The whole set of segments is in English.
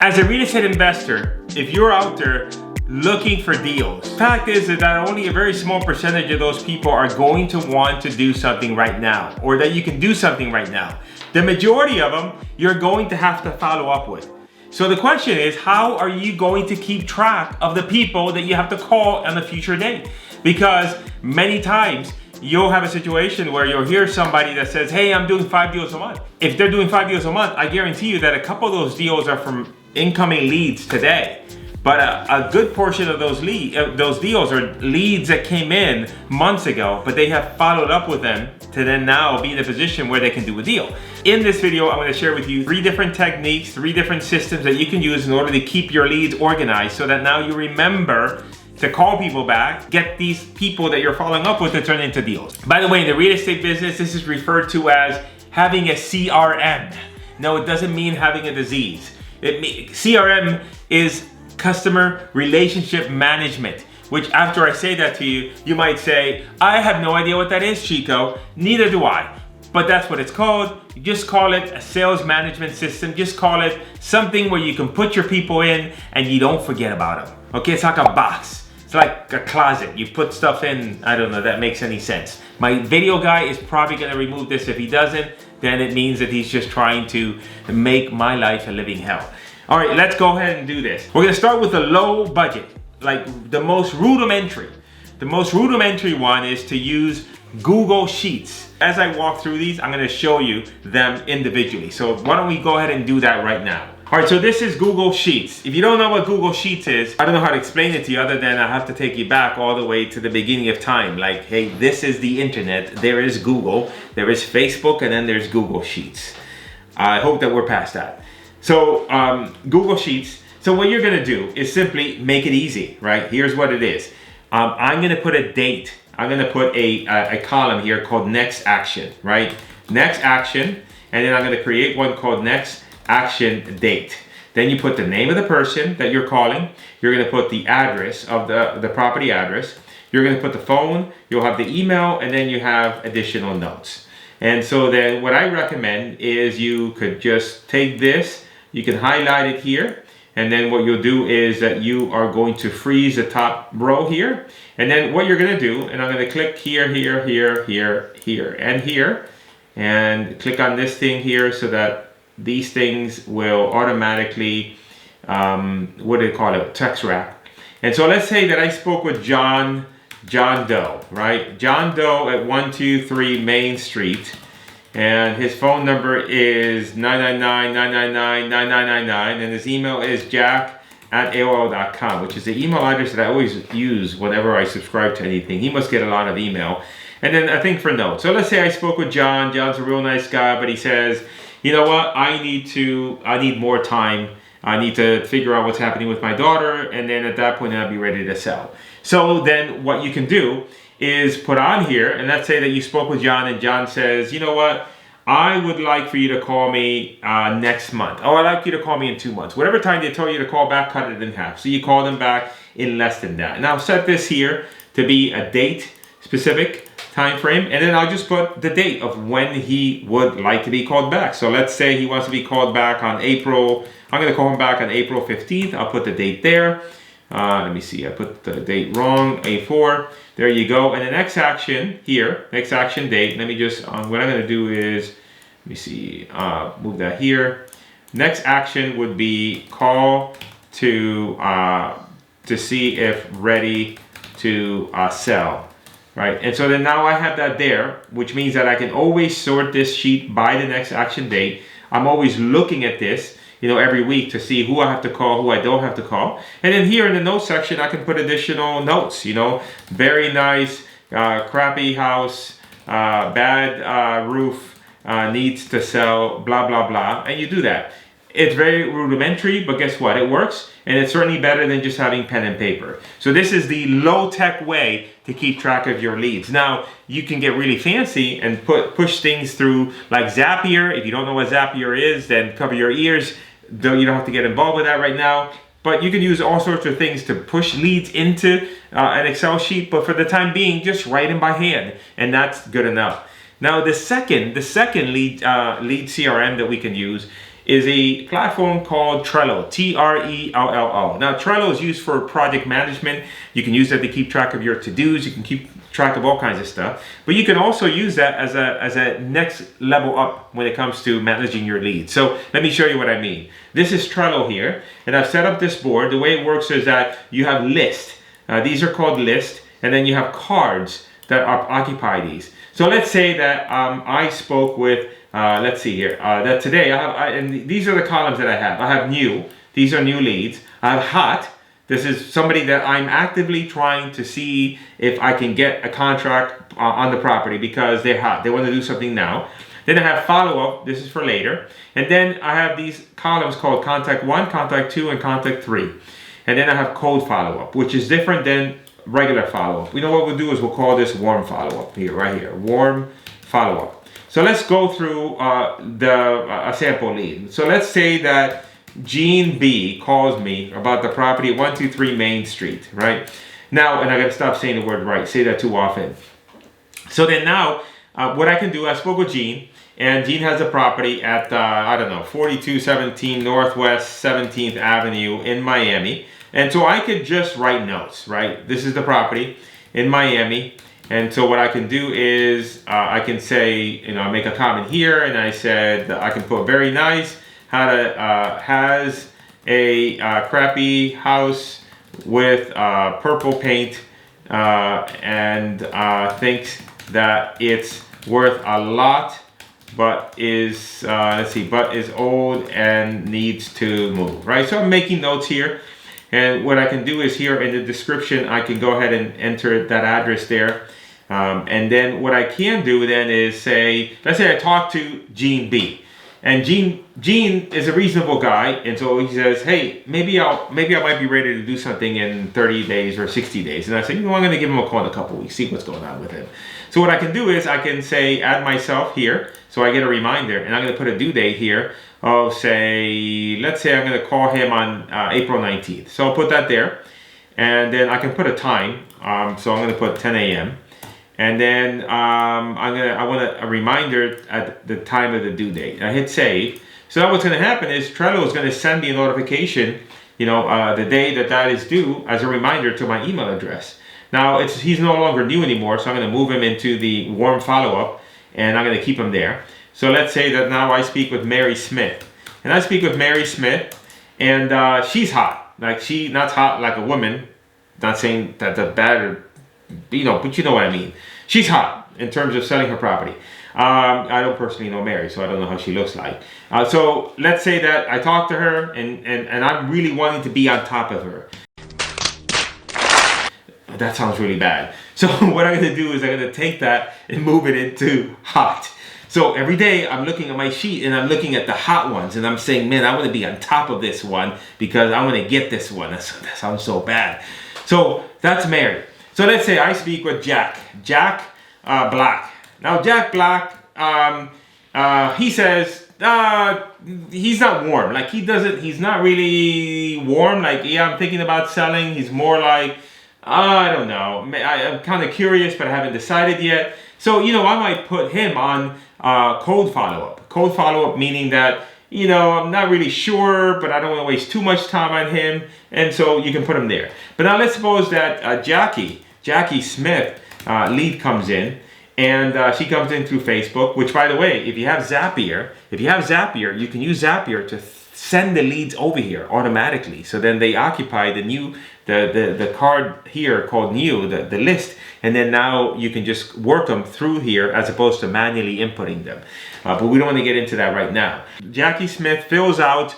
As a real estate investor, if you're out there looking for deals, the fact is that only a very small percentage of those people are going to want to do something right now, or that you can do something right now. The majority of them, you're going to have to follow up with. So the question is, how are you going to keep track of the people that you have to call on a future date? Because many times, you'll have a situation where you'll hear somebody that says, hey, I'm doing 5 deals a month. If they're doing 5 deals a month, I guarantee you that a couple of those deals are from incoming leads today. But a good portion of those deals are leads that came in months ago, but they have followed up with them to then now be in a position where they can do a deal. In this video, I'm going to share with you 3 different techniques, 3 different systems that you can use in order to keep your leads organized so that now you remember to call people back, get these people that you're following up with to turn into deals. By the way, in the real estate business, this is referred to as having a CRM. No, it doesn't mean having a disease. CRM is customer relationship management, which after I say that to you, you might say, I have no idea what that is, Chico. Neither do I. But that's what it's called. You just call it a sales management system. Just call it something where you can put your people in and you don't forget about them. Okay, it's like a box. It's like a closet. You put stuff in. I don't know if that makes any sense. My video guy is probably gonna remove this. If he doesn't, then it means that he's just trying to make my life a living hell. All right, let's go ahead and do this. We're gonna start with a low budget, like the most rudimentary. The most rudimentary one is to use Google Sheets. As I walk through these, I'm gonna show you them individually. So why don't we go ahead and do that right now? All right, so this is Google Sheets. If you don't know what Google Sheets is, I don't know how to explain it to you other than I have to take you back all the way to the beginning of time. Like, hey, this is the internet. There is Google, there is Facebook, and then there's Google Sheets. I hope that we're past that. So Google Sheets, so what you're gonna do is simply make it easy, right? Here's what it is. I'm gonna put a date. I'm gonna put a column here called next action, right? Next action, and then I'm gonna create one called next action date. Then you put the name of the person that you're calling. You're gonna put the address of the property address. You're gonna put the phone, you'll have the email, and then you have additional notes. And so then what I recommend is you could just take this, you can highlight it here, and then what you'll do is that you are going to freeze the top row here. And then what you're gonna do, and I'm gonna click here, here, here, here, here, and here, and click on this thing here so that these things will automatically, what do they call it, text wrap. And so let's say that I spoke with John Doe, right? John Doe at 123 Main Street, and his phone number is 999-999-9999, and his email is jack@aol.com, which is the email address that I always use whenever I subscribe to anything. He must get a lot of email. And then I think for notes. So let's say I spoke with John. John's a real nice guy, but he says, you know what, I need more time. I need to figure out what's happening with my daughter, and then at that point I'll be ready to sell. So then what you can do is put on here, and let's say that you spoke with John and John says, you know what, I would like for you to call me next month. Oh, I'd like you to call me in 2 months. Whatever time they told you to call back, cut it in half. So you call them back in less than that. Now set this here to be a date specific time frame, and then I'll just put the date of when he would like to be called back. So let's say he wants to be called back on April, I'm gonna call him back on April 15th. I'll put the date there. Let me see, I put the date wrong, A4. There you go. And the next action here, next action date, let me just, what I'm gonna do is, let me see, move that here. Next action would be call to see if ready to sell. Right, and so then now I have that there, which means that I can always sort this sheet by the next action date. I'm always looking at this, you know, every week to see who I have to call, who I don't have to call. And then here in the notes section, I can put additional notes, you know, very nice, crappy house, bad roof, needs to sell, blah, blah, blah, and you do that. It's very rudimentary, but guess what? It works, and it's certainly better than just having pen and paper. So this is the low-tech way to keep track of your leads. Now, you can get really fancy and push things through like Zapier. If you don't know what Zapier is, then cover your ears. You don't have to get involved with that right now. But you can use all sorts of things to push leads into an Excel sheet. But for the time being, just write them by hand, and that's good enough. Now, the second lead CRM that we can use is a platform called Trello, Trello. Now, Trello is used for project management. You can use that to keep track of your to-dos. You can keep track of all kinds of stuff. But you can also use that as a next level up when it comes to managing your leads. So let me show you what I mean. This is Trello here, and I've set up this board. The way it works is that you have lists. These are called lists, and then you have cards that occupy these. So let's say that I spoke with, let's see here, that today and these are the columns that I have. I have new, these are new leads. I have hot, this is somebody that I'm actively trying to see if I can get a contract on the property because they're hot, they want to do something now. Then I have follow-up, this is for later. And then I have these columns called contact 1, contact 2, and contact 3. And then I have cold follow-up, which is different than regular follow-up. You know what we'll do is we'll call this warm follow-up here, right here, warm follow-up. So let's go through a sample lead. So let's say that Gene B calls me about the property at 123 Main Street, right? Now, and I gotta stop saying the word right, say that too often. So then now, what I can do, I spoke with Gene, and Gene has a property at, I don't know, 4217 Northwest 17th Avenue in Miami. And so I could just write notes, right? This is the property in Miami. And so what I can do is I can say, you know, I make a comment here, and I said I can put very nice, has a crappy house with purple paint and thinks that it's worth a lot, but is, let's see, but is old and needs to move, right? So I'm making notes here. And what I can do is here in the description, I can go ahead and enter that address there. And then what I can do then is say, let's say I talk to Gene B. And Gene is a reasonable guy, and so he says, hey, maybe I might be ready to do something in 30 days or 60 days. And I say, you know, I'm gonna give him a call in a couple weeks, see what's going on with him. So what I can do is I can say, add myself here, so I get a reminder, and I'm gonna put a due date here of say, let's say I'm gonna call him on April 19th. So I'll put that there, and then I can put a time, so I'm gonna put 10 a.m. And then I want a reminder at the time of the due date. I hit save. So now what's going to happen is Trello is going to send me a notification, you know, the day that is due as a reminder to my email address. Now he's no longer new anymore, so I'm going to move him into the warm follow-up, and I'm going to keep him there. So let's say that now I speak with Mary Smith, and I speak with Mary Smith, and she's hot. Like not hot like a woman. Not saying that the bad or, you know, but you know what I mean. She's hot in terms of selling her property. I don't personally know Mary, so I don't know how she looks like. So let's say that I talk to her, and I'm really wanting to be on top of her. That sounds really bad. So what I'm gonna do is I'm gonna take that and move it into hot. So every day I'm looking at my sheet and I'm looking at the hot ones, and I'm saying, man, I want to be on top of this one because I want to get this one. That sounds so bad. So that's Mary. So let's say I speak with Jack Black. Now Jack Black, he says he's not warm. Like he's not really warm. Like, yeah, I'm thinking about selling. He's more like, I don't know. I'm kind of curious, but I haven't decided yet. So, you know, I might put him on cold follow-up. Cold follow-up meaning that, you know, I'm not really sure, but I don't want to waste too much time on him. And so you can put him there. But now let's suppose that Jackie Smith lead comes in, and she comes in through Facebook, which, by the way, if you have Zapier, you can use Zapier to send the leads over here automatically. So then they occupy the card here called new, the list, and then now you can just work them through here as opposed to manually inputting them. But we don't want to get into that right now. Jackie Smith fills out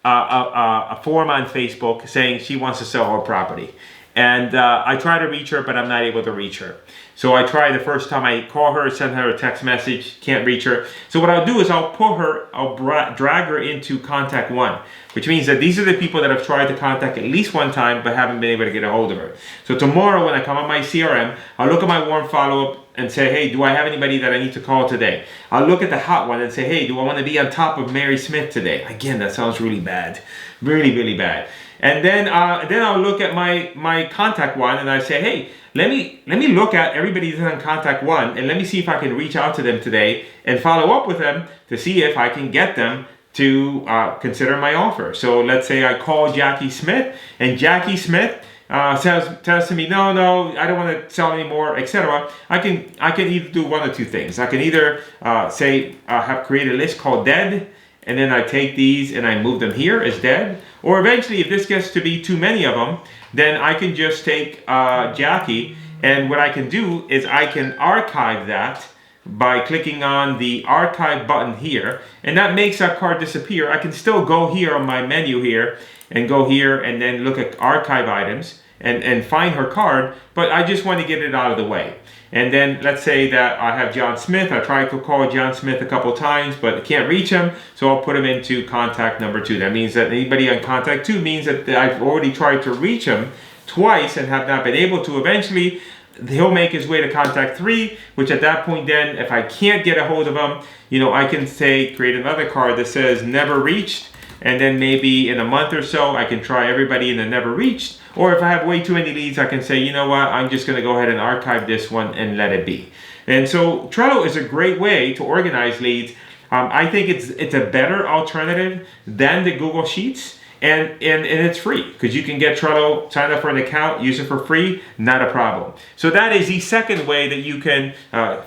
a form on Facebook saying she wants to sell her property. And I try to reach her, but I'm not able to reach her. So I try the first time I call her, send her a text message, can't reach her. So what I'll do is I'll drag her into contact 1, which means that these are the people that I've tried to contact at least one time, but haven't been able to get a hold of her. So tomorrow when I come on my CRM, I'll look at my warm follow-up and say, hey, do I have anybody that I need to call today? I'll look at the hot one and say, hey, do I want to be on top of Mary Smith today? Again, that sounds really bad, really, really bad. And then I'll look at my contact 1 and I say, hey, let me look at everybody that's on contact 1 and let me see if I can reach out to them today and follow up with them to see if I can get them to consider my offer. So let's say I call Jackie Smith, and Jackie Smith tells to me, no, I don't want to sell anymore, etc. I can either do one or two things. I can either have created a list called dead, and then I take these and I move them here as dead. Or eventually, if this gets to be too many of them, then I can just take Jackie, and what I can do is I can archive that by clicking on the archive button here, and that makes that card disappear. I can still go here on my menu here and go here and then look at archive items and find her card, but I just want to get it out of the way. And then let's say that I have John Smith. I tried to call John Smith a couple times, but can't reach him, so I'll put him into contact number 2. That means that anybody on contact 2 means that I've already tried to reach him twice and have not been able to. Eventually, he'll make his way to contact 3, which at that point then, if I can't get a hold of him, I can create another card that says never reached, and then maybe in a month or so, I can try everybody in the never reached. Or if I have way too many leads, I can say, you know what, I'm just gonna go ahead and archive this one and let it be. And so Trello is a great way to organize leads. I think it's a better alternative than the Google Sheets. And it's free, because you can get Trello, sign up for an account, use it for free, not a problem. So that is the second way that you can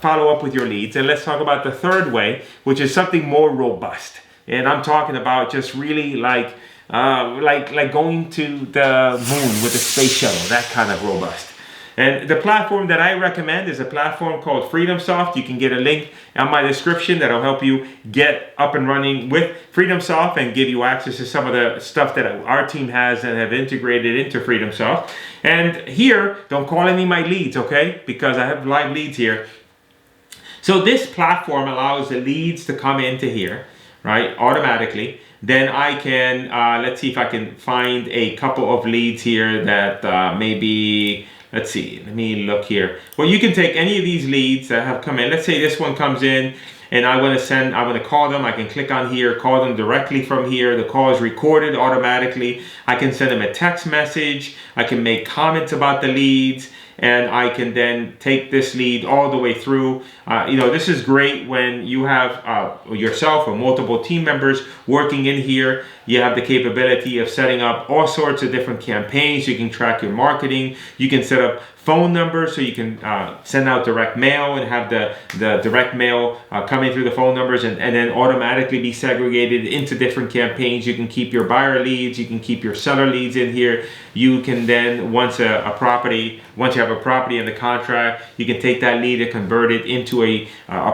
follow up with your leads. And let's talk about the third way, which is something more robust. And I'm talking about just really like going to the moon with a space shuttle, that kind of robust. And the platform that I recommend is a platform called Freedomsoft. You can get a link on my description that'll help you get up and running with Freedomsoft and give you access to some of the stuff that our team has and have integrated into Freedomsoft. And here, don't call any of my leads, okay? Because I have live leads here. So this platform allows the leads to come into here, right, automatically. Then I can, let's see if I can find a couple of leads here that maybe... Let's see, let me look here. Well, you can take any of these leads that have come in. Let's say this one comes in and I want to call them. I can click on here, call them directly from here. The call is recorded automatically. I can send them a text message. I can make comments about the leads, and I can then take this lead all the way through. This is great when you have yourself or multiple team members working in here. You have the capability of setting up all sorts of different campaigns. You can track your marketing. You can set up phone numbers so you can send out direct mail and have the direct mail coming through the phone numbers and then automatically be segregated into different campaigns. You can keep your buyer leads. You can keep your seller leads in here. You can then, once you have a property in the contract, you can take that lead and convert it into a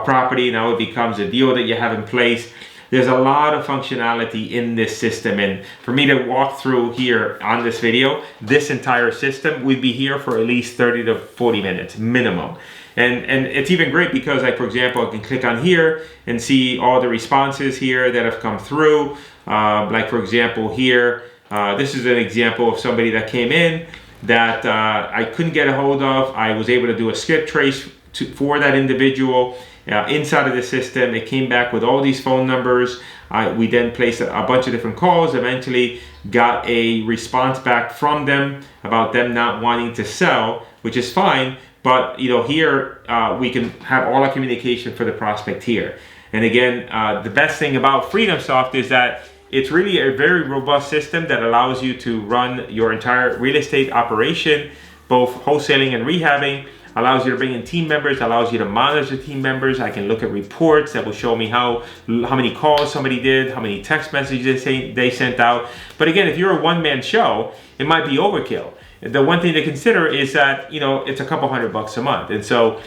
property. Now it becomes a deal that you have in place. There's a lot of functionality in this system, and for me to walk through here on this video, this entire system, we'd be here for at least 30 to 40 minutes minimum. And it's even great because, like, for example, I can click on here and see all the responses here that have come through. Like, for example, here, this is an example of somebody that came in that I couldn't get a hold of. I was able to do a skip trace for that individual. Inside of the system, it came back with all these phone numbers. We then placed a bunch of different calls, eventually got a response back from them about them not wanting to sell, which is fine. But here we can have all our communication for the prospect here. And again, the best thing about Freedomsoft is that it's really a very robust system that allows you to run your entire real estate operation, both wholesaling and rehabbing. Allows you to bring in team members, allows you to monitor team members. I can look at reports that will show me how many calls somebody did, how many text messages they sent out. But again, if you're a one-man show, it might be overkill. The one thing to consider is that, it's a couple $100 a month. And so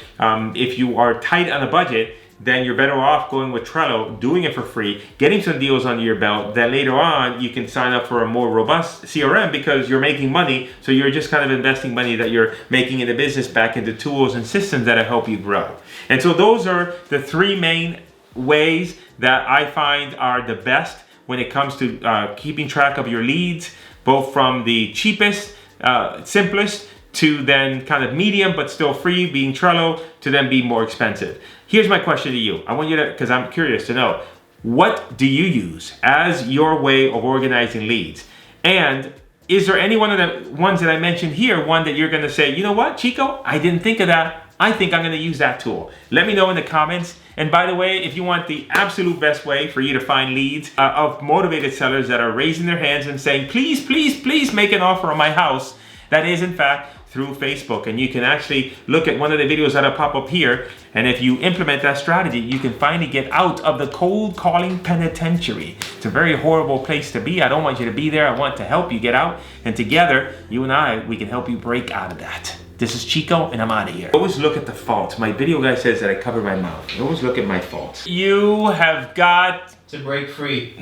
if you are tight on a budget, then you're better off going with Trello, doing it for free, getting some deals under your belt, that later on you can sign up for a more robust CRM because you're making money. So you're just kind of investing money that you're making in the business back into tools and systems that help you grow. And so those are the 3 main ways that I find are the best when it comes to keeping track of your leads, both from the cheapest, simplest, to then kind of medium but still free, being Trello, to then be more expensive. Here's my question to you. I want you to, because I'm curious to know, what do you use as your way of organizing leads? And is there any one of the ones that I mentioned here, one that you're going to say, you know what, Chico, I didn't think of that. I think I'm gonna use that tool. Let me know in the comments. And by the way, if you want the absolute best way for you to find leads of motivated sellers that are raising their hands and saying, please, please, please make an offer on my house, that is in fact through Facebook. And you can actually look at one of the videos that'll pop up here. And if you implement that strategy, you can finally get out of the cold calling penitentiary. It's a very horrible place to be. I don't want you to be there. I want to help you get out. And together, you and I, we can help you break out of that. This is Chico, and I'm out of here. Always look at the faults. My video guy says that I cover my mouth. Always look at my faults. You have got to break free.